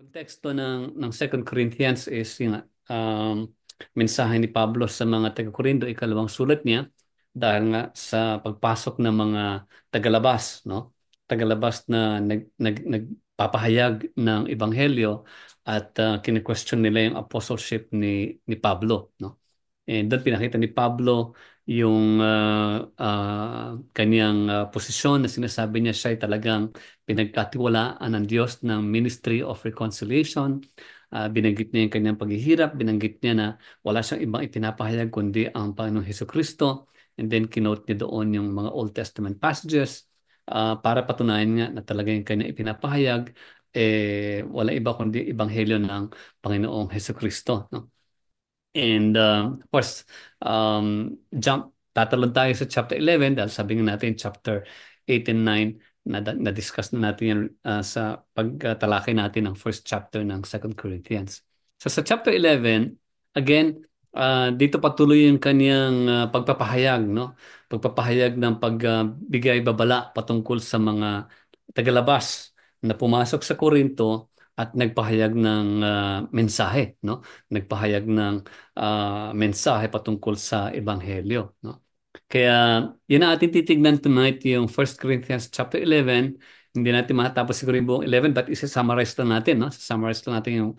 Konteksto ng Second Corinthians is yung mensahe ni Pablo sa mga taga-Korinto, ikalawang sulat niya, dahil nga sa pagpasok ng mga tagalabas, no? Tagalabas na nagpapahayag ng ebanghelyo at kine-question nila yung apostleship ni Pablo, no? And doon pinakita ni Pablo yung kanyang posisyon na sinasabi niya siya ay talagang pinagkatiwalaan ng Diyos ng Ministry of Reconciliation. Binanggit niya yung kanyang paghihirap, binanggit niya na wala siyang ibang ipinapahayag kundi ang Panginoong Hesukristo. And then kinote niya doon yung mga Old Testament passages para patunayan nga na talaga yung kanyang ipinapahayag wala iba kundi ebanghelyo ng Panginoong Hesukristo, no? And of course, tatalon tayo sa chapter 11 dahil sabi nga natin chapter 8 and 9 na-discuss na natin yan sa pagtalakay natin ng first chapter ng Second Corinthians. So sa chapter 11, again, dito patuloy yung kaniyang pagpapahayag, no? Pagpapahayag ng pagbigay babala patungkol sa mga tagalabas na pumasok sa Korinto at nagpahayag ng mensahe, no? Nagpahayag ng mensahe patungkol sa ebanghelyo, no? Kaya yun ang ating titignan tonight, yung First Corinthians chapter 11. Hindi natin matapos siguro yung buong 11, but isa-summarize lang natin, no? Summarize lang natin yung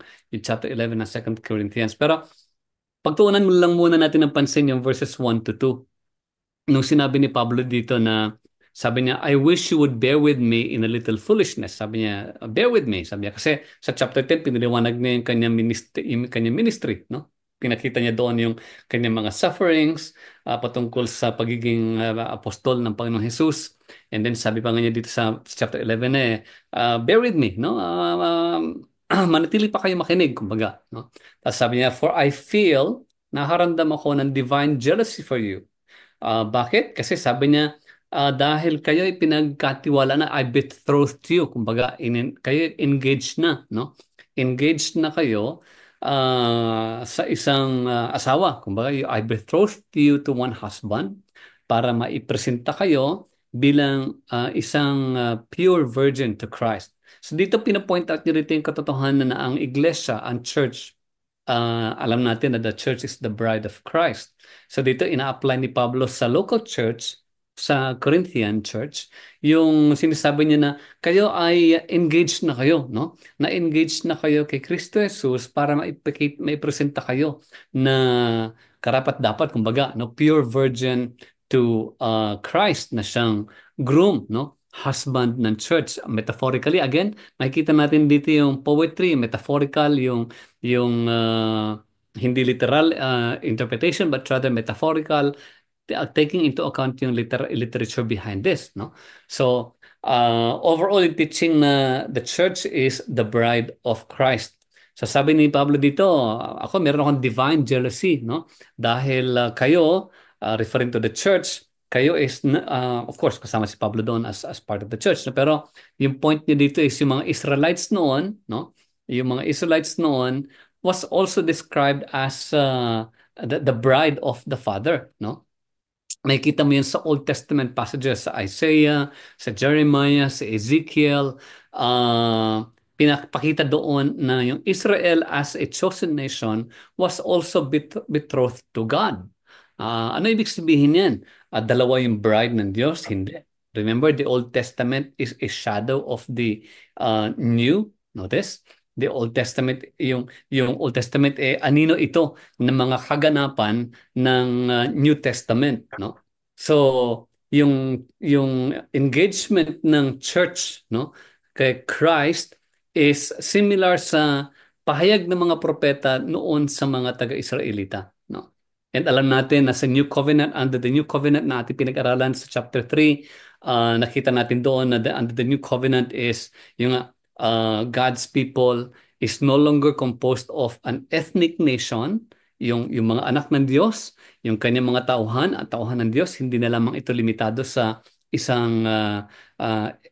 chapter 11 ng Second Corinthians. Pero pagtuunan mo lang muna natin ng pansin yung verses 1 to 2. Nung sinabi ni Pablo dito na sabi niya, I wish you would bear with me in a little foolishness. Sabi niya, bear with me. Sabi niya, kasi sa chapter 10, piniliwanag niya yung kanyang ministry, no? Pinakita niya doon yung kanyang mga sufferings patungkol sa pagiging apostol ng Panginoong Jesus. And then sabi pa nga niya dito sa chapter 11 bear with me, no? Manatili pa kayo makinig, kumbaga, no? Tapos sabi niya, for I feel, naharamdam ako ng divine jealousy for you. Bakit? Kasi sabi niya, dahil kayo ay pinagkatiwala na, I betrothed you. Kumbaga, kayo engaged na, no? Engaged na kayo sa isang asawa. Kumbaga, I betrothed you to one husband para maipresenta kayo bilang isang pure virgin to Christ. So dito pinapoint out niyo rito yung katotohanan na ang iglesia, ang church, alam natin na the church is the bride of Christ. So dito ina-apply ni Pablo sa local church, sa Corinthian church, yung sinasabi niya na kayo ay engaged na kayo, no? Na-engaged na kayo kay Kristo Jesus para maipresenta kayo na karapat-dapat, kumbaga, no? Pure virgin to Christ na siyang groom, no? Husband ng church. Metaphorically, again, makikita natin dito yung poetry, metaphorical, yung hindi literal interpretation but rather metaphorical, taking into account yung literature behind this, no? So overall yung teaching na the church is the bride of Christ. So sabi ni Pablo dito, ako meron akong divine jealousy, no? Dahil kayo, referring to the church, kayo is of course kasama si Pablo doon as part of the church, no? Pero yung point niya dito is yung mga Israelites noon, no? Yung mga Israelites noon was also described as the bride of the Father, no? Makikita mo yan sa Old Testament passages, sa Isaiah, sa Jeremiah, sa Ezekiel. Pinapakita doon na yung Israel as a chosen nation was also betrothed to God. Ano ibig sabihin yan? Dalawa yung bride ng Diyos? Hindi. Remember, the Old Testament is a shadow of the New. Notice? The Old Testament, yung Old Testament, anino ito ng mga kaganapan ng New Testament, no? So, yung engagement ng church, no, kay Christ is similar sa pahayag ng mga propeta noon sa mga taga-Israelita, no? And alam natin na sa New Covenant, under the New Covenant na ating pinag-aralan sa chapter 3, nakita natin doon na under the New Covenant is yung God's people is no longer composed of an ethnic nation, yung mga anak ng Diyos, yung kanyang mga tauhan at tauhan ng Diyos, hindi na lamang ito limitado sa isang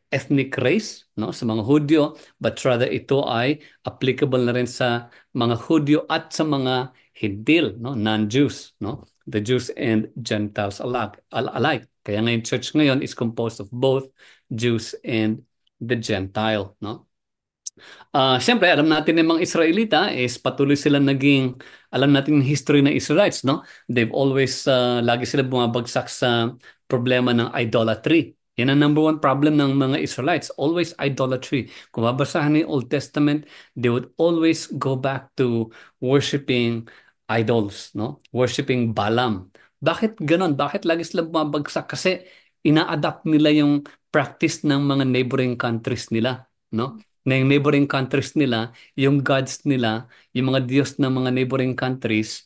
ethnic race, no, sa mga Hudyo, but rather ito ay applicable na rin sa mga Hudyo at sa mga Hindil, no, non-Jews, no, the Jews and Gentiles alike. Kaya ngayon church ngayon is composed of both Jews and the Gentile, no? Siyempre, alam natin ng mga Israelita is patuloy silang naging, alam natin yung history ng Israelites, no? They've always, lagi sila bumabagsak sa problema ng idolatry. Yan ang number one problem ng mga Israelites, always idolatry. Kung babasahan yung Old Testament, they would always go back to worshiping idols, no? Worshiping Balaam. Bakit ganon? Bakit lagi sila bumabagsak? Kasi ina-adapt nila yung practice ng mga neighboring countries nila, no? Na yung neighboring countries nila, yung gods nila, yung mga Diyos ng mga neighboring countries,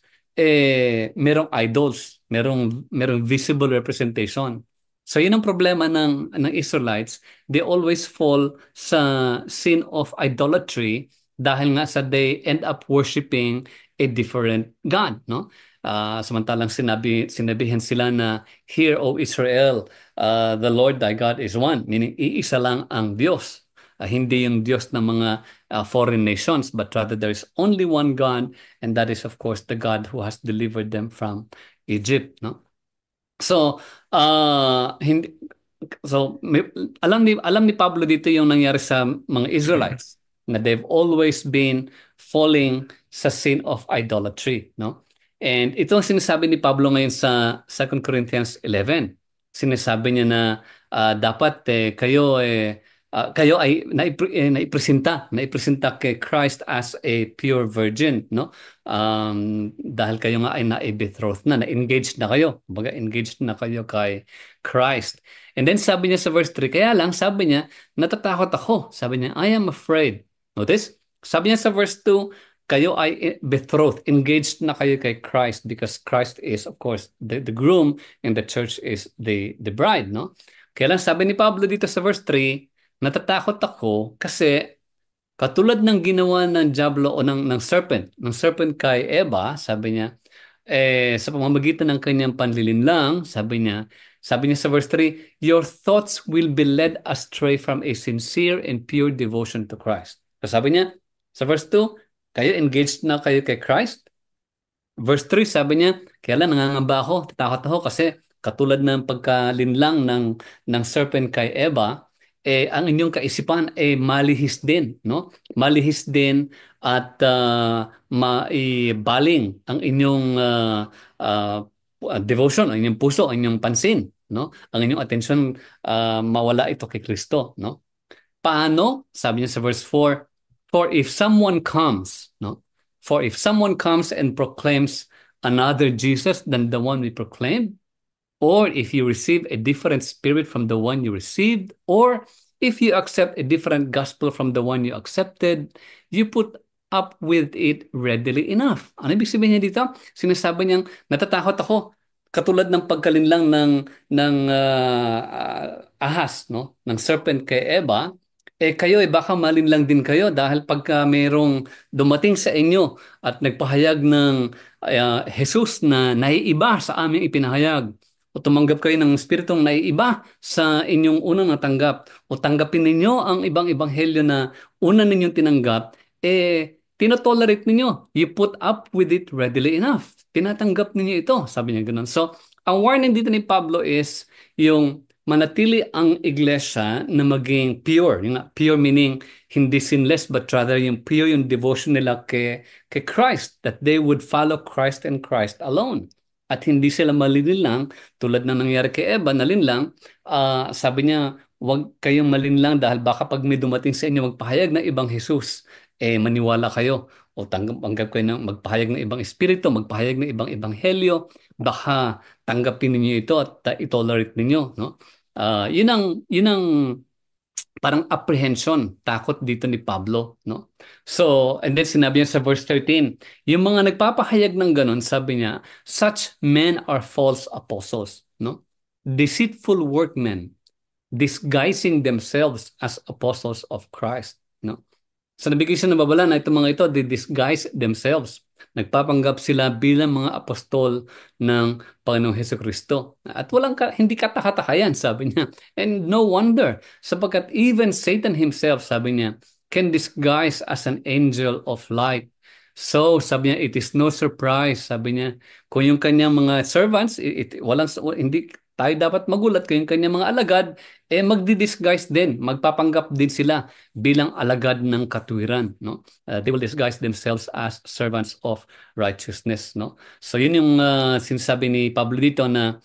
merong idols, merong visible representation. So yun ang problema ng Israelites. They always fall sa sin of idolatry dahil nga sa they end up worshiping a different God, no? Samantalang sinabihan sila na, Hear, O Israel, the Lord thy God is one, meaning iisa lang ang Diyos. Hindi yung Diyos ng mga foreign nations, but rather there is only one God, and that is of course the God who has delivered them from Egypt, no? So, hindi so alam ni Pablo dito yung nangyari sa mga Israelites na they've always been falling sa sin of idolatry, no? And ito ang sinasabi ni Pablo ngayon sa 2 Corinthians 11. Sinasabi niya na dapat kayo ay naipresenta kay Christ as a pure virgin, no? Dahil kayo nga ay na-betrothed na-engaged na kayo. Kumbaga, engaged na kayo kay Christ. And then sabi niya sa verse 3, kaya lang sabi niya, natatakot ako. Sabi niya, I am afraid. Notice? Sabi niya sa verse 2, kayo ay betrothed, engaged na kayo kay Christ because Christ is, of course, the groom and the church is the bride, no? Kaya lang sabi ni Pablo dito sa verse 3, natatakot ako kasi katulad ng ginawa ng diablo o ng serpent kay Eva, sabi niya, sa pamamagitan ng kanyang panlilinlang, sabi niya sa verse 3, your thoughts will be led astray from a sincere and pure devotion to Christ. So sabi niya, sa verse 2, kayo engaged na kayo kay Christ. Verse 3, sabi niya, kaya lang nangangamba ako, tatakot ako kasi katulad ng pagkalinlang ng serpent kay Eva, ang inyong kaisipan malihis din, no? Malihis din at maibaling ang inyong devotion, ang inyong puso, ang inyong pansin, no? Ang inyong attention mawala ito kay Kristo, no? Paano? Sabi niya sa verse 4, for if someone comes, no? For if someone comes and proclaims another Jesus than the one we proclaimed, or if you receive a different spirit from the one you received, or if you accept a different gospel from the one you accepted, you put up with it readily enough. Ano ibig sabihin niya dito? Sinasabi niyang, natatakot ako, katulad ng pagkalinlang ng ahas, no? Ng serpent kay Eva, kayo baka malinlang din kayo dahil pagka merong dumating sa inyo at nagpahayag ng Jesus na naiiba sa aming ipinahayag, o tumanggap kayo ng spiritong naiiba sa inyong unang natanggap, o tanggapin ninyo ang ibang ebanghelyo na una ninyong tinanggap, tinotolerate ninyo. You put up with it readily enough. Tinatanggap ninyo ito. Sabi niya ganun. So, ang warning dito ni Pablo is yung manatili ang iglesia na maging pure. Yung pure meaning hindi sinless but rather yung pure yung devotion nila kay Christ. That they would follow Christ and Christ alone. At hindi sila malinlang tulad ng nangyari kay Eva, nalinlang. Sabi niya, huwag kayong malinlang dahil baka pag may dumating sa inyo magpahayag ng ibang Jesus, maniwala kayo o tanggap kayo ng magpahayag ng ibang espiritu, magpahayag ng ibang ebanghelyo, baka tanggapin niyo ito at itolerate ninyo, no? Yun ang parang apprehension, takot dito ni Pablo, no? So, and then sinabi niya sa verse 13, yung mga nagpapahayag ng ganun, sabi niya, such men are false apostles, no? Deceitful workmen, disguising themselves as apostles of Christ, no? So nabigay siya ng babala na itong mga ito, they disguise themselves. Nagpapanggap sila bilang mga apostol ng Panginoong Hesukristo. At hindi katakatakayan, sabi niya. And no wonder, sapagkat even Satan himself, sabi niya, can disguise as an angel of light. So, sabi niya, it is no surprise, sabi niya, kung yung kanyang mga servants, tayo dapat magulat kayong kanyang mga alagad, magdi-disguise din, magpapanggap din sila bilang alagad ng katwiran, no? They will disguise themselves as servants of righteousness, no? So yun yung sinasabi ni Pablo dito na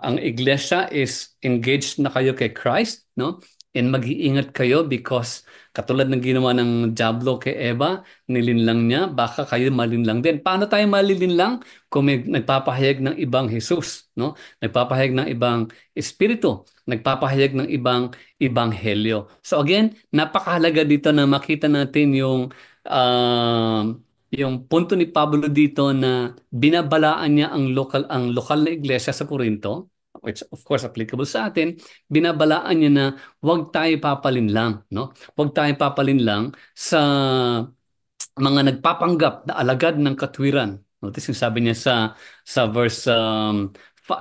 ang iglesia is engaged na kayo kay Christ, no? And mag-iingat kayo because katulad ng ginawa ng Diablo kay Eva, nilinlang niya, baka kayo malinlang din. Paano tayo malilinlang kung may nagpapahayag ng ibang Jesus, no? Nagpapahayag ng ibang espiritu, nagpapahayag ng ibang ibanghelyo. So again, napakahalaga dito na makita natin uh, yung punto ni Pablo dito na binabalaan niya ang lokal na iglesia sa Corinto, which of course applicable sa atin, binabalaan niya na huwag tayo papalinlang, no? Huwag tayo papalinlang sa mga nagpapanggap na alagad ng katwiran. Notice yung sabi niya sa verse 14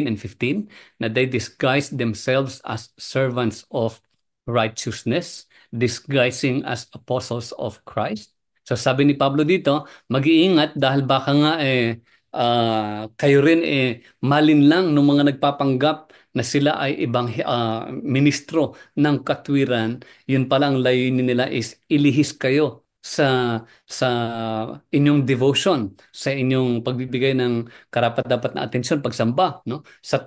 and 15 na they disguise themselves as servants of righteousness, disguising as apostles of Christ. So sabi ni Pablo dito, mag-iingat dahil baka nga kayo rin malinlang ng mga nagpapanggap na sila ay ibang ministro ng katwiran. Yun palang layunin nila is ilihis kayo sa inyong devotion, sa inyong pagbibigay ng karapat-dapat na atensyon, pagsamba, no? Sa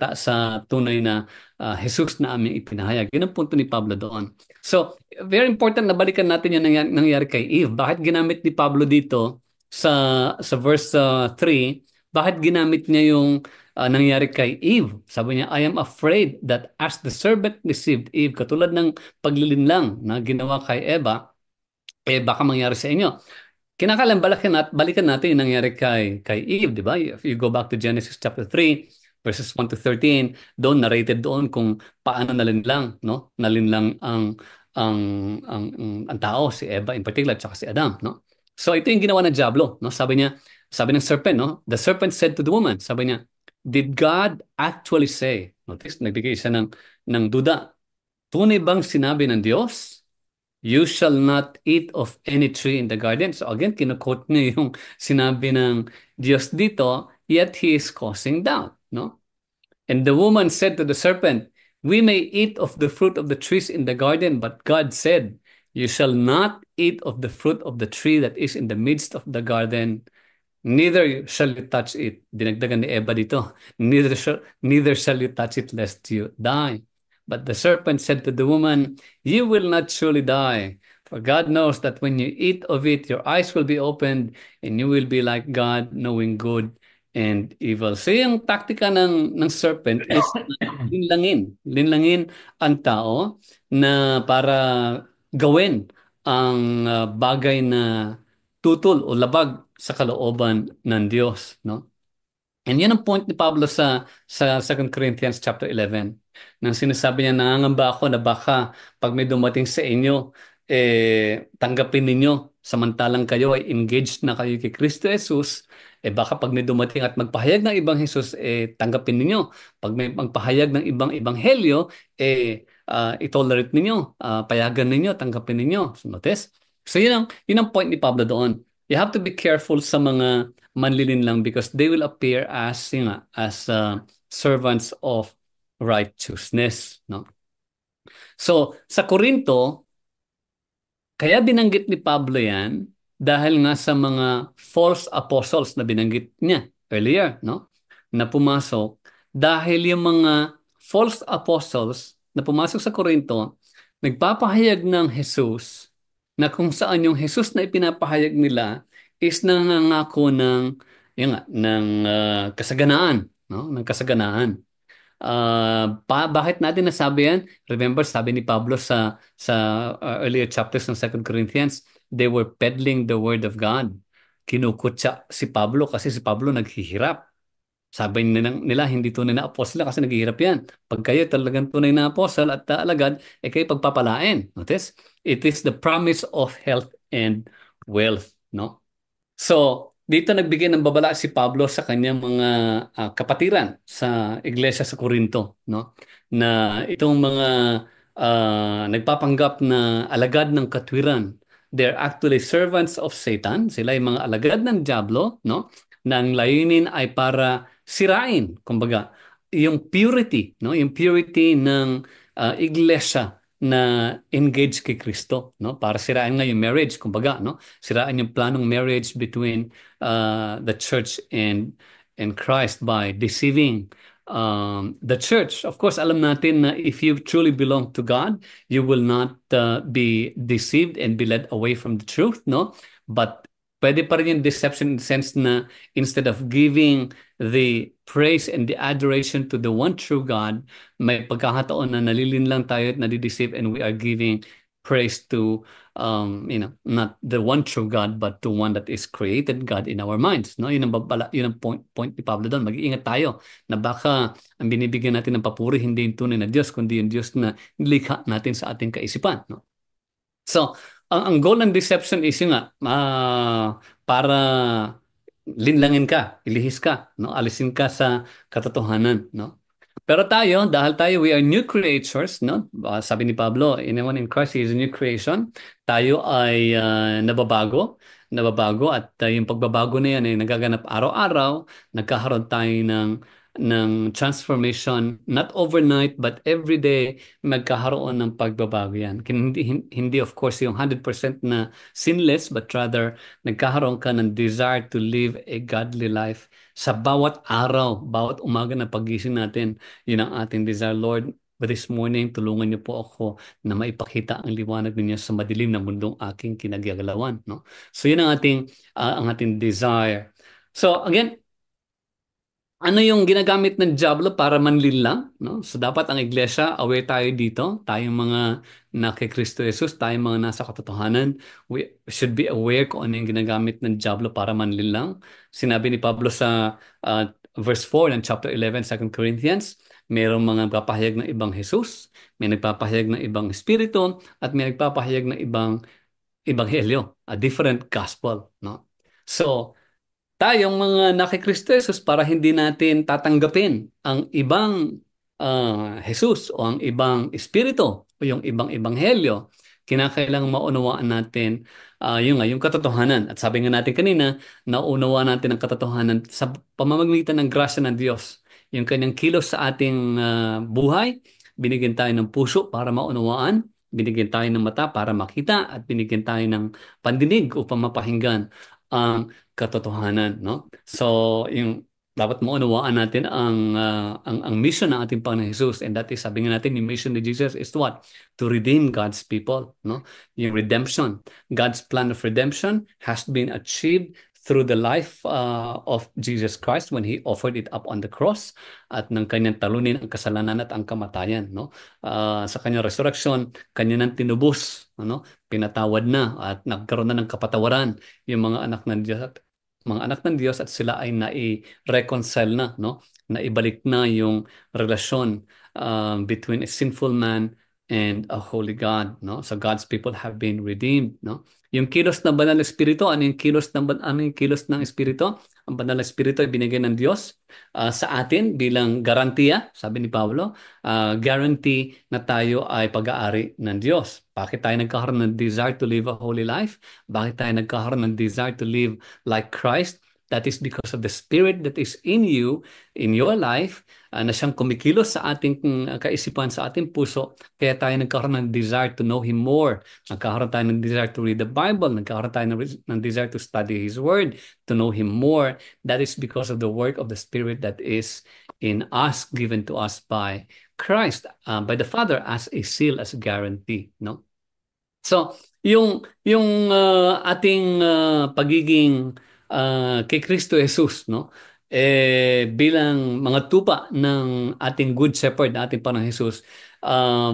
tunay na Jesus na aming ipinahayag. Yun ang punto ni Pablo doon. So, very important na balikan natin yung nangyari kay Eve. Bakit ginamit ni Pablo dito sa verse 3, bakit ginamit niya yung nangyari kay Eve? Sabi niya, I am afraid that as the serpent deceived Eve, katulad ng paglilinlang na ginawa kay Eva, baka mangyari sa inyo. Kinakailangan balikan natin yung nangyari kay Eve, di ba? If you go back to Genesis chapter 3, verses 1 to 13, doon narrated doon kung paano nalinlang, no? Nalinlang ang ang tao, si Eva in particular, at saka si Adam, no? So ito yung ginawa ng Diablo, no? Sabi ng serpent, no? The serpent said to the woman, sabi niya, did God actually say? Notice, nagbigay siya ng duda. Tunay bang sinabi ng Diyos? You shall not eat of any tree in the garden. So again, kinukot niya yung sinabi ng Diyos dito, yet he is causing doubt, no? And the woman said to the serpent, we may eat of the fruit of the trees in the garden, but God said, you shall not eat of the fruit of the tree that is in the midst of the garden, neither shall you touch it. Dinagdagan ni Eva dito, neither shall you touch it lest you die. But the serpent said to the woman, you will not surely die. For God knows that when you eat of it, your eyes will be opened, and you will be like God, knowing good and evil. So yung taktika ng serpent is linlangin ang tao na para gawin ang bagay na tutol o labag sa kalooban ng Diyos, no? And yan ang point ni Pablo sa 2 Corinthians chapter 11. Nang sinasabi niya, nangangamba ako na baka pag may dumating sa inyo, tanggapin ninyo, samantalang kayo ay engaged na kayo kay Kristo Jesus, baka pag may dumating at magpahayag ng ibang Jesus, tanggapin ninyo. Pag may magpahayag ng ibang ebanghelyo, itolerate ninyo, payagan ninyo, tanggapin ninyo. So, notice? So yun ang point ni Pablo doon. You have to be careful sa mga manlilinlang because they will appear as servants of righteousness, no? So sa Korinto, kaya binanggit ni Pablo yan dahil nga sa mga false apostles na binanggit niya earlier, no? Na pumasok dahil yung mga false apostles na pumasok sa Korinto nagpapahayag ng Jesus na kung saan yung Jesus na ipinapahayag nila is nangangako ng kasaganaan, no? Ng kasaganaan. Bakit natin nasabi yan? Remember, sabi ni Pablo sa earlier chapters ng 2 Corinthians, they were peddling the word of God. Kinukutsa si Pablo kasi si Pablo naghihirap. Sabi nila hindi tunay na apostle kasi naghihirap yan. Pag kayo talagang tunay na apostle at alagad, kayo pagpapalain. Notice? It is the promise of health and wealth, no? So, dito nagbigay ng babala si Pablo sa kanyang mga kapatiran sa iglesia sa Corinto, no? Na itong mga nagpapanggap na alagad ng katwiran, they're actually servants of Satan. Sila ay mga alagad ng Diablo, no? Na ang layunin ay para sirain, kumbaga, yung purity, no? Yung purity ng iglesia na engaged kay Kristo, no? Para sirain nga yung marriage, kumbaga, no? Sirain yung planong marriage between the church and Christ by deceiving the church. Of course, alam natin na if you truly belong to God, you will not be deceived and be led away from the truth, no? But pwede pa rin yung deception in the sense na instead of giving the praise and the adoration to the one true God, may pagkakataon na nalilin lang tayo at nadideceive and we are giving praise to not the one true God but to one that is created God in our minds, no? Yun ang yun ang point ni Pablo doon. Mag-iingat tayo na baka ang binibigyan natin ng papuri hindi yung tunay na Diyos kundi yung Diyos na nilikha natin sa ating kaisipan, no? So, ang goal ng deception is yun nga, para linlangin ka, ilihis ka, no? Alisin ka sa katotohanan, no? Pero tayo, dahil tayo, we are new creatures, no? Sabi ni Pablo, anyone in Christ is a new creation. Tayo ay nababago at yung pagbabago na yan ay nagaganap araw-araw. Nagkakaroon tayo ng transformation, not overnight, but every day, magkakaroon ng pagbabago yan. Hindi of course yung 100% na sinless, but rather, nagkakaroon ka ng desire to live a godly life sa bawat araw, bawat umaga na pagising natin. Yun ang ating desire, Lord. But this morning, tulungan niyo po ako na maipakita ang liwanag ninyo sa madilim na mundong aking kinagagalawan, no? So yun ang ating desire. So again, ano yung ginagamit ng diablo para manlinlang, no? So dapat ang iglesia, aware tayo dito, tayong mga na kay Kristo Jesus, tayong mga nasa katotohanan, we should be aware kung ano yung ginagamit ng diablo para manlinlang. Sinabi ni Pablo sa verse 4 ng chapter 11, 2 Corinthians, mayroong mga nagpapahayag ng ibang Jesus, may nagpapahayag ng ibang espiritu, at may nagpapahayag ng ibang ebanghelyo, a different gospel, no? So, tayong mga nakikristo Jesus para hindi natin tatanggapin ang ibang Jesus o ang ibang espiritu o yung ibang ebanghelyo, kinakailangang maunawaan natin yung katotohanan. At sabi nga natin kanina, naunawaan natin ang katotohanan sa pamamagitan ng grasya ng Diyos. Yung kanyang kilos sa ating buhay, binigyan tayo ng puso para maunawaan, binigyan tayo ng mata para makita, at binigyan tayo ng pandinig upang mapahinggan ang katotohanan, no? So, yung dapat maunawaan natin ang mission ng ating Panginoon Jesus, and that is, sabi nga natin, yung mission ni Jesus is what? To redeem God's people, no? Yung redemption. God's plan of redemption has been achieved through the life of Jesus Christ when He offered it up on the cross, at ng kanyang talunin ang kasalanan at ang kamatayan, no? Sa kanyang resurrection, kanya nang tinubos, ano? Pinatawad na at nagkaroon na ng kapatawaran yung mga anak ng Diyos at sila ay nai-reconcile na, no? Naibalik na yung relasyon between a sinful man and a holy God, no? So God's people have been redeemed, no? Yung kilos ng banal na espiritu, ano yung kilos ng espiritu? Ang banal na espiritu ay binigay ng Diyos sa atin bilang garantiya, sabi ni Pablo, guarantee na tayo ay pag-aari ng Diyos. Bakit tayo nagkakaroon ng desire to live a holy life? Bakit tayo nagkakaroon ng desire to live like Christ? That is because of the Spirit that is in you, in your life, na siyang kumikilos sa ating kaisipan, sa ating puso. Kaya tayo nagkaroon ng desire to know Him more. Nagkaroon tayo ng desire to read the Bible. Nagkaroon tayo ng desire to study His Word, to know Him more. That is because of the work of the Spirit that is in us, given to us by Christ, by the Father as a seal, as a guarantee, no? So, yung ating pagiging kay Kristo Jesus, no? Bilang mga tupa ng ating good shepherd, ating Panginoon Jesus,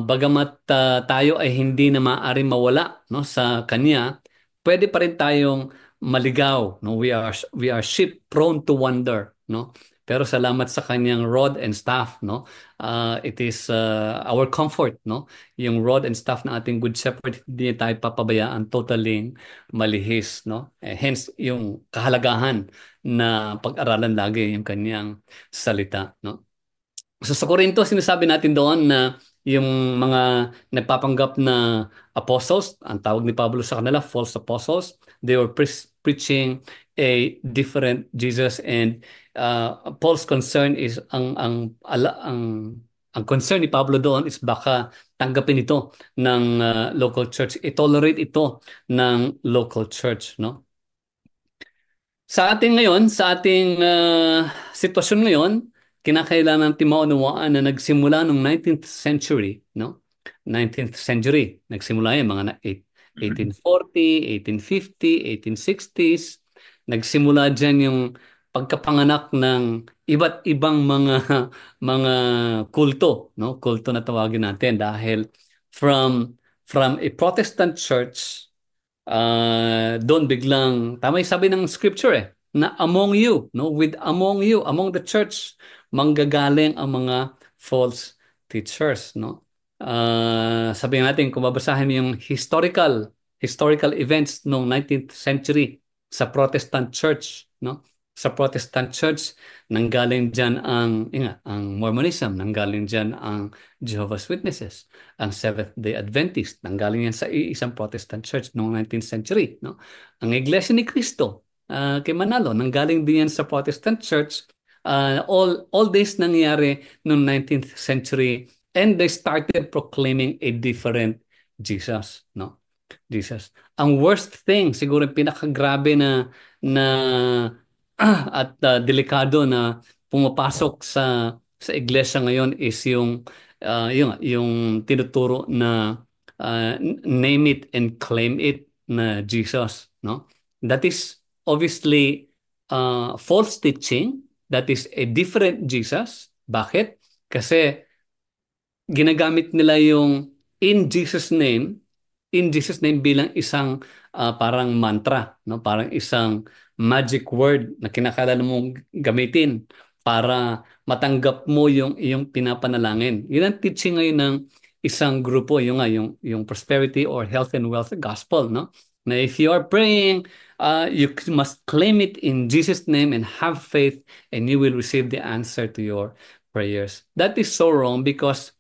bagamat tayo ay hindi na maaaring mawala, no, sa kanya, pwede pa rin tayong maligaw, no? We are sheep prone to wander, no? Pero salamat sa kanyang rod and staff, no? It is our comfort, no? Yung rod and staff ng ating good shepherd, hindi niya tayo papabayaan totally malihis, no? Hence yung kahalagahan na pag-aralan lagi yung kanyang salita, no? So sa Korinto, sinasabi natin doon na yung mga nagpapanggap na apostles, ang tawag ni Pablo sa kanila, false apostles, they were preaching a different Jesus, and Paul's concern is ang concern ni Pablo doon is baka tanggapin ito ng local church, i-tolerate ito ng local church, no? Sa ating sitwasyon ngayon, kinakailangan natin maunawaan na nagsimula noong 19th century, no? 19th century, nagsimula yan, mga 1840, 1850, 1860s. Nagsimula dyan yung pagkapanganak ng iba't ibang mga mga kulto, no? Kulto na tawagin natin dahil from a Protestant church, doon biglang, tama yung sabi ng scripture na among you, no, among you, among the church, manggagaling ang mga false teachers, no. Sabihin natin, kung babasahin mo yung historical events noong 19th century sa Protestant church, no. Sa Protestant church, nanggaling dyan ang Mormonism, nanggaling dyan ang Jehovah's Witnesses, ang Seventh-day Adventist, nanggaling yan sa isang Protestant church noong 19th century, no? Ang Iglesia ni Cristo, kay Manalo, nanggaling din yan sa Protestant church. All this nangyari noong 19th century, and they started proclaiming a different Jesus, no? Jesus. Ang worst thing, siguro pinakagrabe na at delikado na pumapasok sa iglesia ngayon is yung tinuturo na name it and claim it na Jesus, no? That is obviously false teaching. That is a different Jesus. Bakit? Kasi ginagamit nila yung in Jesus name, bilang isang parang mantra, no? Parang isang magic word na kinakailangan mong gamitin para matanggap mo yung iyong pinapanalangin. Yun ang teaching ngayon ng isang grupo, yung prosperity or health and wealth gospel, no? Na if you are praying, you must claim it in Jesus name and have faith, and you will receive the answer to your prayers. That is so wrong, because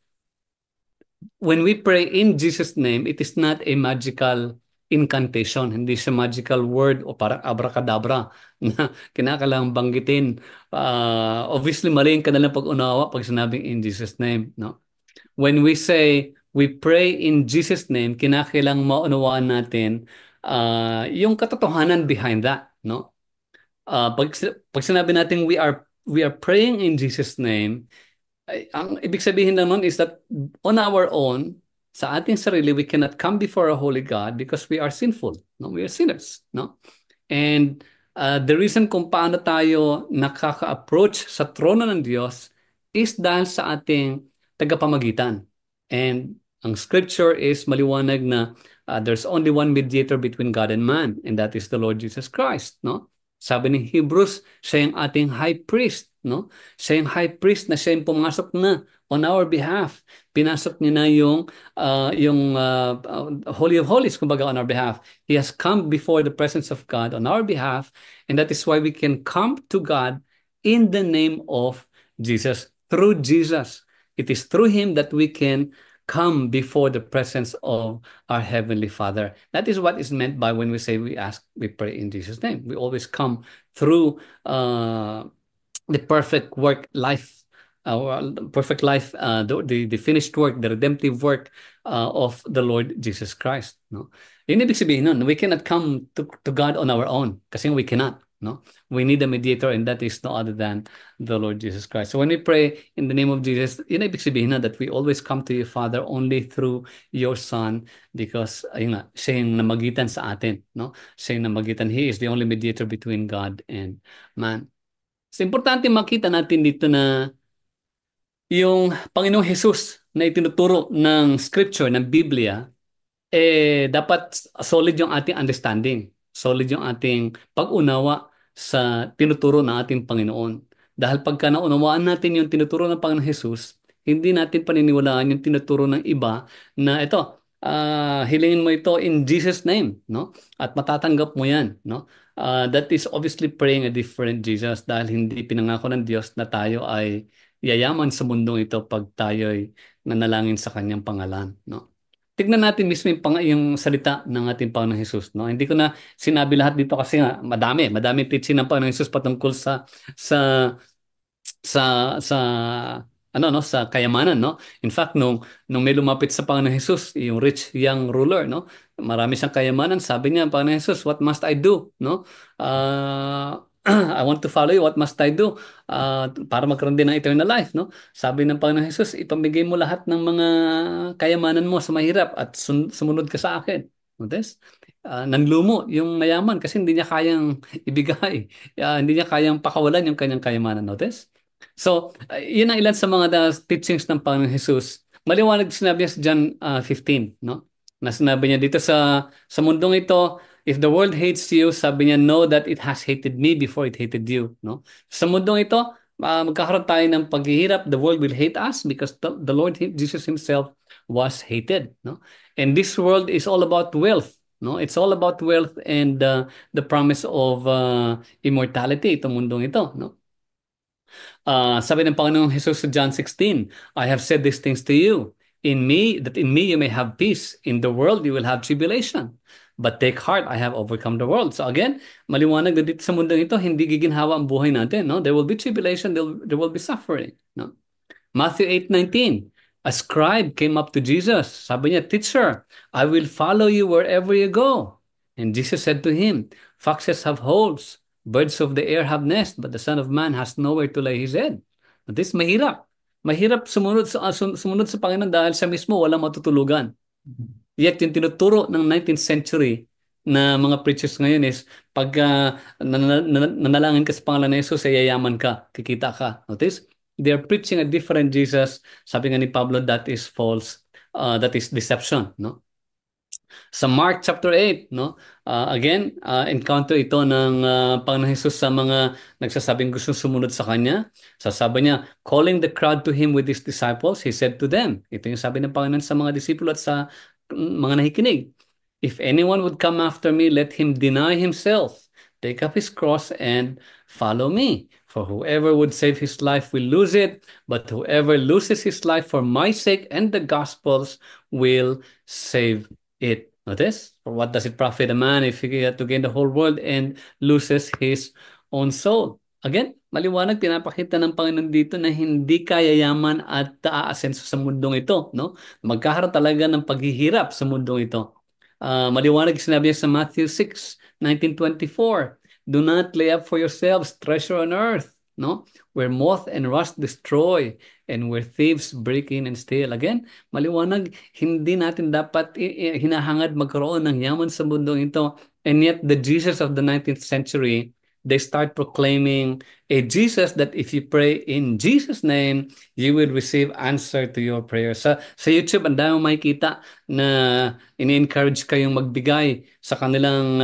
when we pray in Jesus' name, it is not a magical incantation. Hindi siya magical word o parang abracadabra na kinakailangang banggitin. Obviously, mali yung kanilang pag-unawa pag sinabing in Jesus' name, no? When we say we pray in Jesus' name, kinakailangang maunawaan natin yung katotohanan behind that, no? Pag sinabi natin we are praying in Jesus' name, ang ibig sabihin lang nun is that on our own, sa ating sarili, we cannot come before a holy God because we are sinful. No? We are sinners. No? And the reason kung paano tayo nakaka-approach sa trono ng Diyos is dahil sa ating tagapamagitan. And ang scripture is maliwanag na there's only one mediator between God and man, and that is the Lord Jesus Christ. No? Sabi ng Hebrews, siya yung ating high priest, no? Siya yung high priest na siya yung pumasok na on our behalf. Pinasok niya na yung Holy of Holies, kumbaga, on our behalf. He has come before the presence of God on our behalf, and that is why we can come to God in the name of Jesus, through Jesus. It is through Him that we can come before the presence of our Heavenly Father. That is what is meant by when we say we pray in Jesus' name. We always come through the perfect life, the finished work, the redemptive work of the Lord Jesus Christ. No? Yun ibig sabihin nun, we cannot come to God on our own, kasi we cannot. No? We need a mediator, and that is no other than the Lord Jesus Christ. So when we pray in the name of Jesus, yun ibig sabihin na that we always come to you, Father, only through your Son, because ayun nga, siya yung namagitan sa atin. No? Siya yung namagitan. He is the only mediator between God and man. So importante makita natin dito na yung Panginoong Jesus na itinuturo ng Scripture, ng Biblia, dapat solid yung ating understanding. Solid yung ating pag-unawa sa tinuturo ng ating Panginoon. Dahil pagka naunawaan natin yung tinuturo ng Panginoong Jesus, hindi natin paniniwalaan yung tinuturo ng iba na ito, hilingin mo ito in Jesus' name, no? At matatanggap mo yan, no? That is obviously praying a different Jesus, dahil hindi pinangako ng Diyos na tayo ay yayaman sa mundong ito pag tayo'y nanalangin sa kanyang pangalan, no? tignan natin mismo yung salita ng ating Panginoong Hesus, no? Hindi ko na sinabi lahat dito kasi nga madami teaching ng Panginoong Hesus patungkol sa sa sa sa kayamanan, no? In fact, nung may lumapit sa Panginoong Hesus, yung rich young ruler, no? Marami siyang kayamanan, sabi niya, Panginoong Hesus, what must I do, no? I want to follow you, what must I do? Para magkaroon din ng eternal life, no? Sabi ng Panginoong Hesus, ipamigay mo lahat ng mga kayamanan mo sa mahirap at sumunod ka sa akin. Notice? Nanlumo yung mayaman kasi hindi niya kayang ibigay. Hindi niya kayang pakawalan yung kanyang kayamanan. Notice? So, yun ang ilan sa mga teachings ng Panginoong Jesus. Maliwanag sinabi niya sa John 15, no? Na sinabi niya dito sa mundong ito, if the world hates you, sabi niya, know that it has hated me before it hated you, no? Sa mundong ito, magkakaroon tayo ng paghihirap. The world will hate us because the Lord Jesus Himself was hated, no? And this world is all about wealth, no? It's all about wealth and the promise of immortality, itong mundong ito, no? Sabi ng Panginoong Jesus sa John 16, I have said these things to you, that in me you may have peace. In the world you will have tribulation. But take heart, I have overcome the world. So again, maliwanag na dito sa mundong ito, hindi giginhawa ang buhay natin. No? There will be tribulation, there will be suffering. No? Matthew 8:19, a scribe came up to Jesus. Sabi niya, Teacher, I will follow you wherever you go. And Jesus said to him, Foxes have holes, birds of the air have nests, but the Son of Man has nowhere to lay his head. This mahirap. Mahirap sumunod sa Panginoon dahil siya mismo walang matutulugan. Yet yung tinuturo ng 19th century na mga preachers ngayon is pag nanalangin ka sa pangalan ng Jesus, ay yayaman ka, kikita ka. Notice? They are preaching a different Jesus. Sabi nga ni Pablo, that is false. That is deception. No? Sa Mark chapter 8, no? Again, encounter ito ng Panginoon Jesus sa mga nagsasabing gusto sumunod sa kanya. Sasabi niya, calling the crowd to him with his disciples, he said to them, ito yung sabi ng Panginoon sa mga disipulo at sa mga nakikinig, if anyone would come after me, let him deny himself, take up his cross, and follow me. For whoever would save his life will lose it, but whoever loses his life for my sake and the gospel's will save it. Notice? For what does it profit a man if he get to gain the whole world and loses his own soul? Again, maliwanag, pinapakita ng Panginoon dito na hindi kaya yaman at aasenso sa mundong ito. No? Magkakaroon talaga ng paghihirap sa mundong ito. Maliwanag sinabi niya sa Matthew 6:19-24, do not lay up for yourselves treasure on earth, no? Where moth and rust destroy and where thieves break in and steal. Again, maliwanag, hindi natin dapat hinahangad magkaroon ng yaman sa mundong ito. And yet, the Jesus of the 19th century, they start proclaiming a Jesus that if you pray in Jesus' name, you will receive answer to your prayer. Sa YouTube, ang dami makikita na ini-encourage kayong magbigay sa kanilang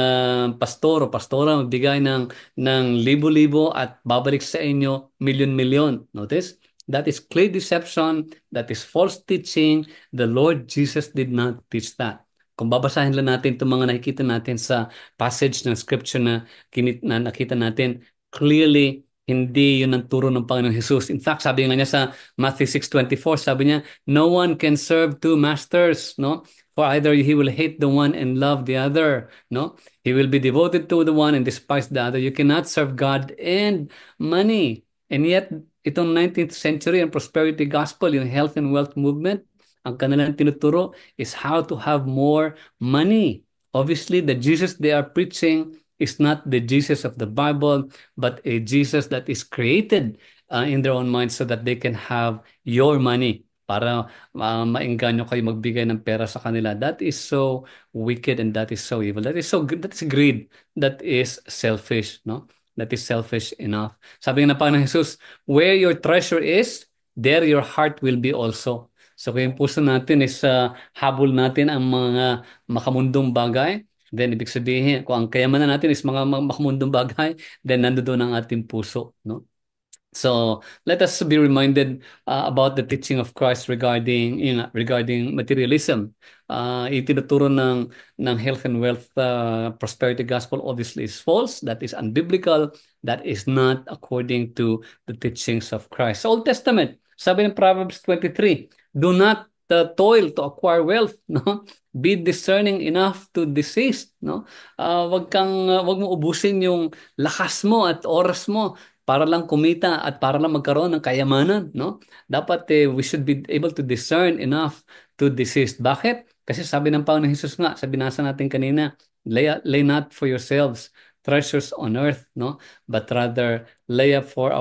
pastor o pastora, magbigay ng libo-libo at babalik sa inyo milyon-milyon. Notice? That is clear deception. That is false teaching. The Lord Jesus did not teach that. Kung babasahin lang natin itong mga nakikita natin sa passage ng scripture na nakita natin, clearly, hindi yun ang turo ng Panginoong Jesus. In fact, sabi nga niya sa Matthew 6:24, sabi niya, no one can serve two masters, no? For either he will hate the one and love the other, no? He will be devoted to the one and despise the other. You cannot serve God and money. And yet, itong 19th century and prosperity gospel, yung health and wealth movement, ang kanilang tinuturo is how to have more money. Obviously, the Jesus they are preaching is not the Jesus of the Bible, but a Jesus that is created in their own minds so that they can have your money para maengganyo kayo magbigay ng pera sa kanila. That is so wicked and that is so evil. That is greed. That is selfish, no? That is selfish enough. Sabi nga na Panginoon Jesus, where your treasure is, there your heart will be also. So kung yung puso natin is habol natin ang mga makamundong bagay, then ibig sabihin, kung ang kayamanan natin is mga makamundong bagay, then nandoon ang ating puso. No? So let us be reminded about the teaching of Christ regarding materialism. Itinuturo ng health and wealth prosperity gospel obviously is false. That is unbiblical. That is not according to the teachings of Christ. Sa Old Testament, sabi ng Proverbs 23, do not toil to acquire wealth, no? Be discerning enough to desist, no? Wag mo ubusin yung lakas mo at oras mo para lang kumita at para lang magkaroon ng kayamanan, no? Dapat we should be able to discern enough to desist. Bakit? Kasi sabi ng Panginoon Jesus nga, sa binasa natin kanina, lay not for yourselves treasures on earth, no? But rather lay up for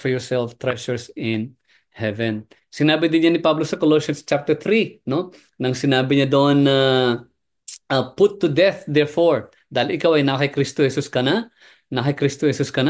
yourself treasures in heaven. Sinabi din niya ni Pablo sa Colossians chapter 3, no? Nang sinabi niya doon na put to death therefore, dahil ikaw ay naka Kristo Jesus ka na,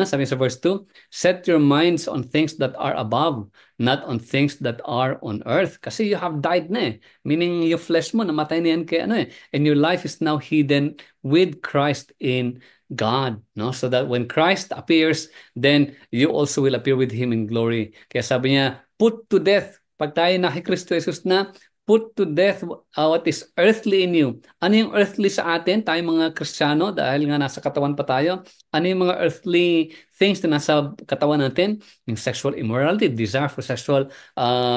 sabi sa verse 2, set your minds on things that are above, not on things that are on earth. Kasi you have died na eh. Meaning yung flesh mo, namatay na yan kay ano eh. And your life is now hidden with Christ in God. No? So that when Christ appears, then you also will appear with Him in glory. Kaya sabi niya, put to death. Pag tayo naki Kristo Jesus na, put to death what is earthly in you. Ano yung earthly sa atin? Tayo mga Kristiyano, dahil nga nasa katawan pa tayo. Ano yung mga earthly things na nasa katawan natin? Yung sexual immorality, desire for sexual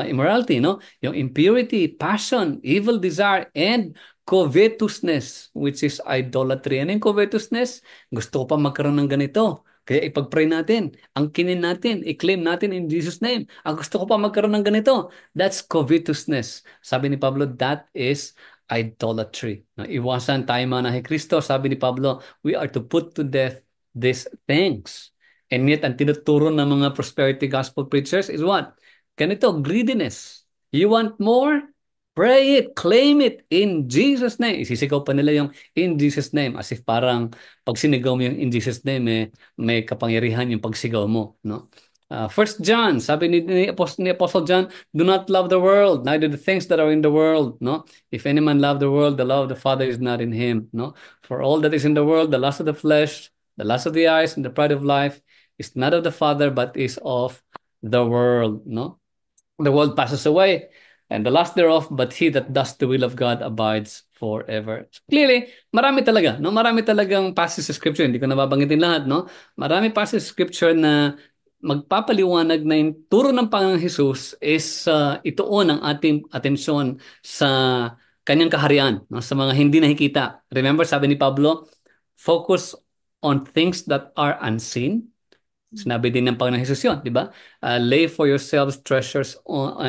immorality, no? Yung impurity, passion, evil desire, and covetousness, which is idolatry. Ano yung covetousness? Gusto ko pa magkaroon ng ganito. Kaya ipag-pray natin, angkinin natin, i-claim natin in Jesus' name. Ang gusto ko pa magkaroon ng ganito. That's covetousness. Sabi ni Pablo, that is idolatry. Iwasan tayo mga nahi Kristo. Sabi ni Pablo, we are to put to death these things. And yet, ang tinuturo ng mga prosperity gospel preachers is what? Ganito, greediness. You want more? Pray it, claim it in Jesus' name. Isisigaw pa nila yung in Jesus' name as if parang pag sinigaw mo yung in Jesus' name, may kapangyarihan yung pagsigaw mo, no? First John, sabi ni Apostle John, do not love the world, neither the things that are in the world, no? If any man love the world, the love of the Father is not in him, no? For all that is in the world, the lust of the flesh, the lust of the eyes, and the pride of life is not of the Father, but is of the world, no? The world passes away, and the lust thereof, but he that does the will of God abides forever. So clearly, marami talaga, no? Marami talagang passages sa scripture, hindi ko nababanggitin lahat, no? Marami passages sa scripture na magpapaliwanag na yung turo ng Panginoong Jesus is ituon ang ating atensyon sa kanyang kaharian, no? Sa mga hindi nakikita. Remember, sabi ni Pablo, focus on things that are unseen. Sinabi din ng Panginoong Jesus yun, di ba? Lay for yourselves treasures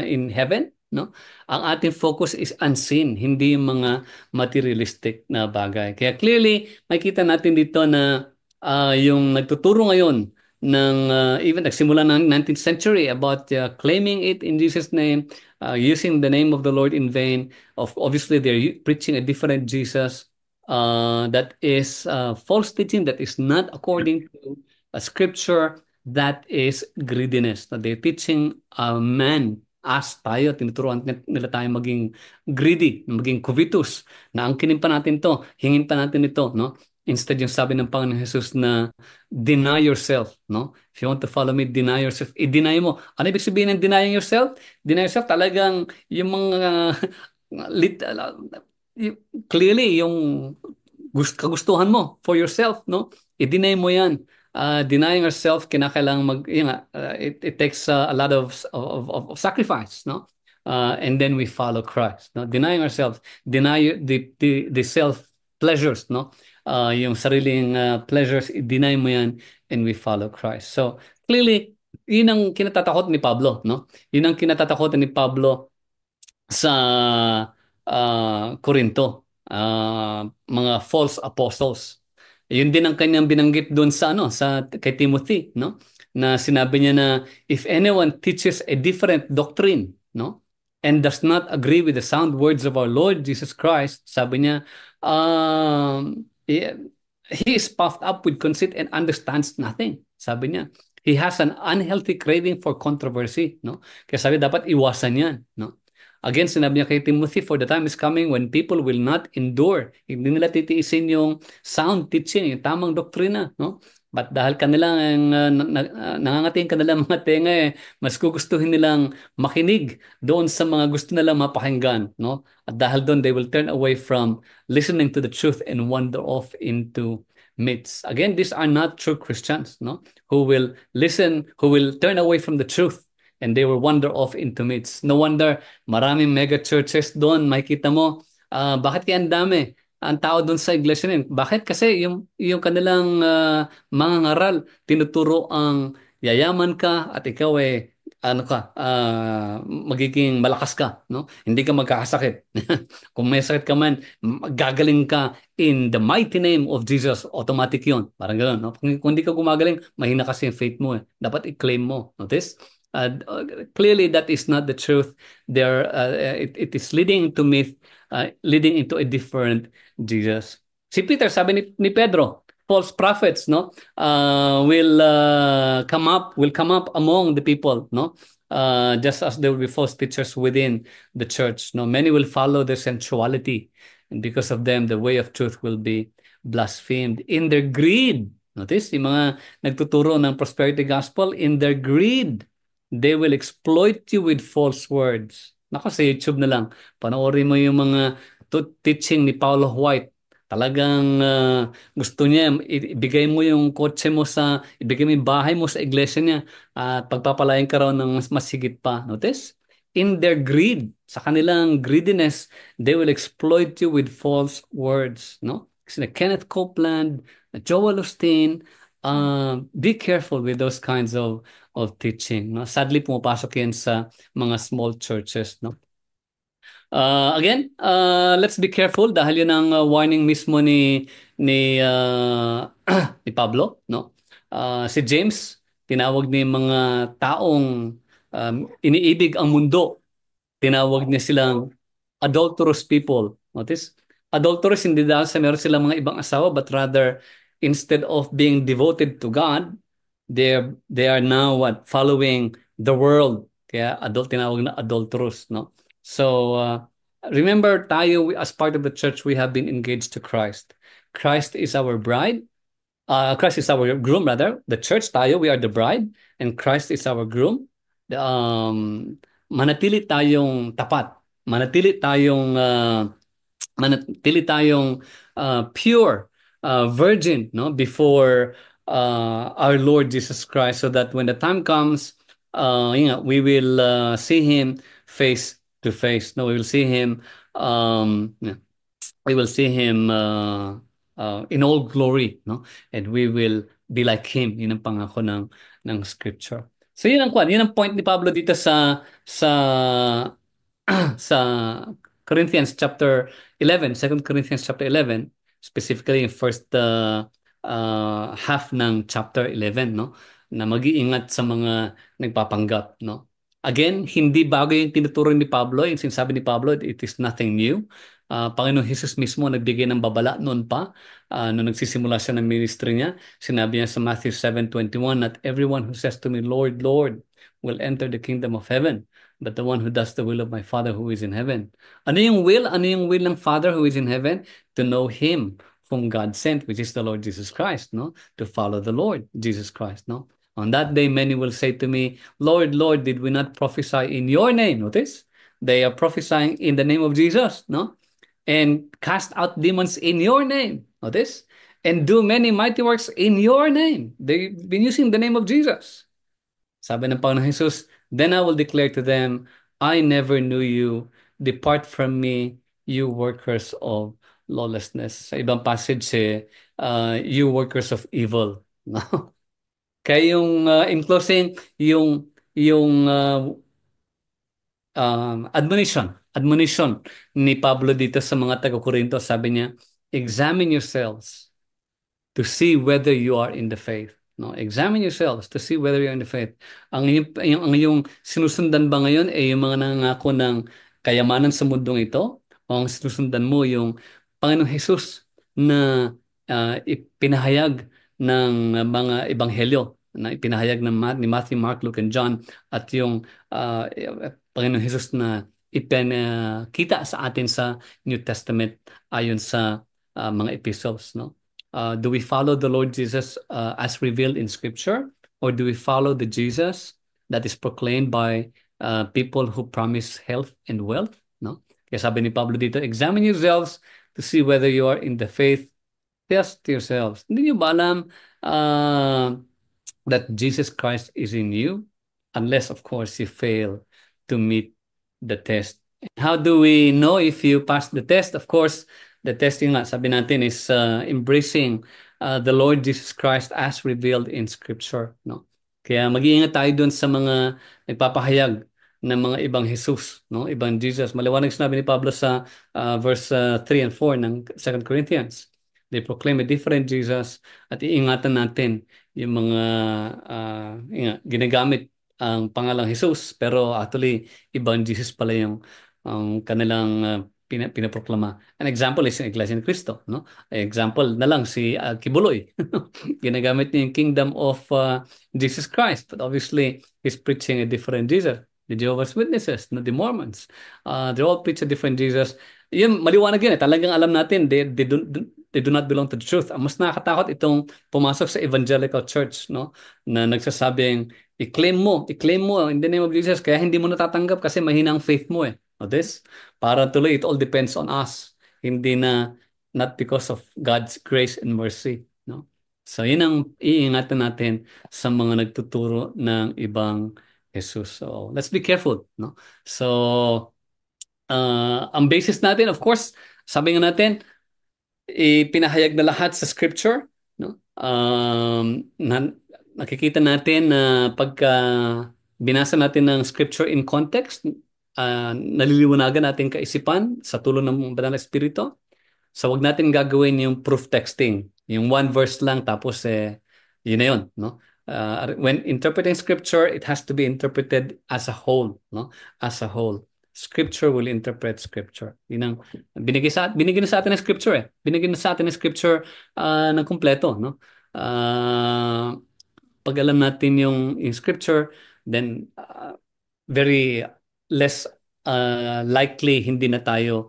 in heaven, no? Ang ating focus is unseen, hindi yung mga materialistic na bagay. Kaya clearly, makikita natin dito na yung nagtuturo ngayon ng even nagsimula ng 19th century about claiming it in Jesus' name, using the name of the Lord in vain. Obviously, they're preaching a different Jesus that is false teaching, that is not according to a scripture, that is greediness. That they're teaching man, as tayo, tinuturuan nila tayo maging greedy, maging covetous, na angkinin pa natin to, hingin pa natin ito, no? Instead, yung sabi ng Panginoon Jesus na deny yourself, no? If you want to follow me, deny yourself. I-deny mo. Ano ibig sabihin ng denying yourself? Deny yourself talagang yung mga clearly yung kagustuhan mo for yourself, no? I-deny mo yan. Denying ourselves, kinakailangan it takes a lot of sacrifice, no? And then we follow Christ, no? Denying ourselves, deny the self pleasures, no? Yung sariling pleasures, i-deny mo yan, and we follow Christ. So clearly, yun ang kinatatakot ni Pablo, no? Yun ang kinatatakot ni Pablo sa Corinto, mga false apostles. Yun din ang kanyang binanggit doon sa kay Timothy, no? Na sinabi niya na if anyone teaches a different doctrine, no? And does not agree with the sound words of our Lord Jesus Christ, sabi niya, he is puffed up with conceit and understands nothing. Sabi niya, he has an unhealthy craving for controversy, no? Kaya sabi dapat iwasan 'yan, no? Again, sinabi niya kay Timothy, for the time is coming when people will not endure. Hindi nila titiisin yung sound teaching, yung tamang doktrina, no? But dahil kanilang nangangating kanilang mga tenga, mas gugustuhin nilang makinig doon sa mga gusto nilang mapakinggan, no? At dahil doon, they will turn away from listening to the truth and wander off into myths. Again, these are not true Christians, no? Who will listen, who will turn away from the truth and they will wander off into myths. No wonder maraming mega churches doon. Makikita mo, bakit kaya ang dami? Ang tao doon sa iglesia na yun. Bakit? Kasi yung kanilang mga ngaral, tinuturo ang yayaman ka at ikaw ano ka, magiging malakas ka, no? Hindi ka magkakasakit. Kung may sakit ka man, gagaling ka in the mighty name of Jesus. Automatic yun. Parang gano'n, no? Kung hindi ka gumagaling, mahina kasi yung faith mo. Dapat i-claim mo. Notice? Clearly, that is not the truth. It is leading to myth, leading into a different Jesus. Si Peter, sabi ni Pedro, false prophets, no, will come up among the people, no, just as there will be false teachers within the church. No, many will follow their sensuality, and because of them, the way of truth will be blasphemed in their greed. Notice, yung mga nagtuturo ng prosperity gospel, in their greed, they will exploit you with false words. Nako, sa YouTube na lang, panoorin mo yung mga teaching ni Paulo White. Talagang gusto niya, ibigay mo yung kotse mo ibigay mo yung bahay mo sa iglesia niya at pagpapalain ka raw ng mas higit pa. Notice? In their greed, sa kanilang greediness, they will exploit you with false words. No? Kasi na Kenneth Copeland, na Joel Osteen, be careful with those kinds of teaching. No? Sadly, pumapasok yan sa mga small churches. No? Again, let's be careful dahil yun ang warning mismo ni Pablo, no? Si James, tinawag ni mga taong iniibig ang mundo. Tinawag niya silang adulterous people. Notice? Adulterous hindi dahil sa meron silang mga ibang asawa, but rather instead of being devoted to God, they are now following the world. Kaya tinawag na adulterous, no? So remember tayo as part of the church, we have been engaged to Christ. Christ is our bride. Christ is our groom, rather. The church tayo, we are the bride, and Christ is our groom. Manatili tayong tapat. Manatili tayong pure, virgin, no, before our Lord Jesus Christ, so that when the time comes, we will see Him face to face. No, we will see Him. Yeah, we will see Him in all glory, no, and we will be like Him. Yun ang pangako ng Scripture. So yun ang point ni Pablo dito sa sa Corinthians chapter 11, 2 Corinthians chapter 11, specifically in first half ng chapter 11, no? Na mag-iingat sa mga nagpapanggap, no? Again, hindi bago yung tinuturo ni Pablo, yung sinasabi ni Pablo, it is nothing new. Panginoon Jesus mismo nagbigay ng babala noon pa, nung nagsisimula siya ng ministry niya. Sinabi niya sa Matthew 7:21, "Not everyone who says to me, Lord, Lord, will enter the kingdom of heaven, but the one who does the will of my Father who is in heaven." Ano yung will? Ano yung will ng Father who is in heaven? To know Him whom God sent, which is the Lord Jesus Christ, no? To follow the Lord Jesus Christ, no? On that day, many will say to me, Lord, Lord, did we not prophesy in your name? Notice? They are prophesying in the name of Jesus, no? And cast out demons in your name. Notice? And do many mighty works in your name. They've been using the name of Jesus. Sabi ng Panginoon Jesus, then I will declare to them, I never knew you. Depart from me, you workers of lawlessness. Sa ibang passage, you workers of evil. No? Kaya in closing, yung admonition ni Pablo dito sa mga taga-Korinto, sabi niya, examine yourselves to see whether you are in the faith. No, examine yourselves to see whether you're in the faith. Ang iyong sinusundan ba ngayon yung mga nangako ng kayamanan sa mundong ito? O ang sinusundan mo yung Panginoong Hesus na ipinahayag ng mga ebanghelyo na ipinahayag ni Matthew, Mark, Luke, and John, at yung Panginoong Hesus na ipinakita sa atin sa New Testament ayon sa mga epistles, no? Do we follow the Lord Jesus as revealed in Scripture, or do we follow the Jesus that is proclaimed by people who promise health and wealth? No? Kaya sabi ni Pablo dito, examine yourselves to see whether you are in the faith. Test yourselves. Hindi niyo ba alam that Jesus Christ is in you? unless of course you fail to meet the test. How do we know if you pass the test? Of course, the testing nga, sabi natin is embracing the Lord Jesus Christ as revealed in Scripture, no? Kaya mag-iingat tayo dun sa mga nagpapahayag ng mga ibang Jesus, no? Ibang Jesus. Maliwanag sinabi ni Pablo sa verse 3 and 4 ng 2 Corinthians. They proclaim a different Jesus at iingatan natin yung mga ginagamit ang pangalang Jesus pero actually ibang Jesus pala yung kanilang pinaproklama. An example is yung Iglesia ni Cristo, no? Example na lang si Kibuloy. Ginagamit niya yung kingdom of Jesus Christ, but obviously he's preaching a different Jesus. The Jehovah's Witnesses, no, the Mormons, they all preach a different Jesus. Yun, maliwanag yun eh. Talagang alam natin, they do not belong to the truth. Ang mas nakakatakot itong pumasok sa evangelical church, no, na nagsasabing, i-claim mo in the name of Jesus, kaya hindi mo natatanggap kasi mahina ang faith mo eh. O this, para tuloy, it all depends on us. Hindi na, not because of God's grace and mercy, no? So, yun ang iingatan natin sa mga nagtuturo ng ibang Jesus. So, let's be careful, no? So, ang basis natin, of course, sabi nga natin, ipinahayag na lahat sa scripture, no? Nakikita natin na pagka binasa natin ng scripture in context, naliliwanagan natin kaisipan sa tulong ng Banal na Espiritu. So wag natin gagawin yung proof texting, yung one verse lang tapos yun na yun, no? When interpreting scripture, it has to be interpreted as a whole, no? As a whole. Scripture will interpret scripture. Yun ang binigyan na sa atin ng scripture eh. Binigyan na sa atin ng scripture ng kumpleto, no? Uh, Pag alam natin yung scripture, then very less likely hindi na tayo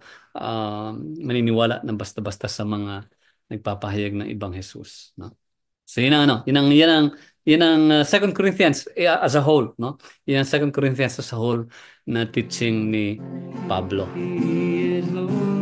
maniniwala ng basta-basta sa mga nagpapahayag ng ibang Jesus, no? So yun ang 2 Corinthians as a whole, no? Yun ang 2 Corinthians as a whole na teaching ni Pablo. He is Lord.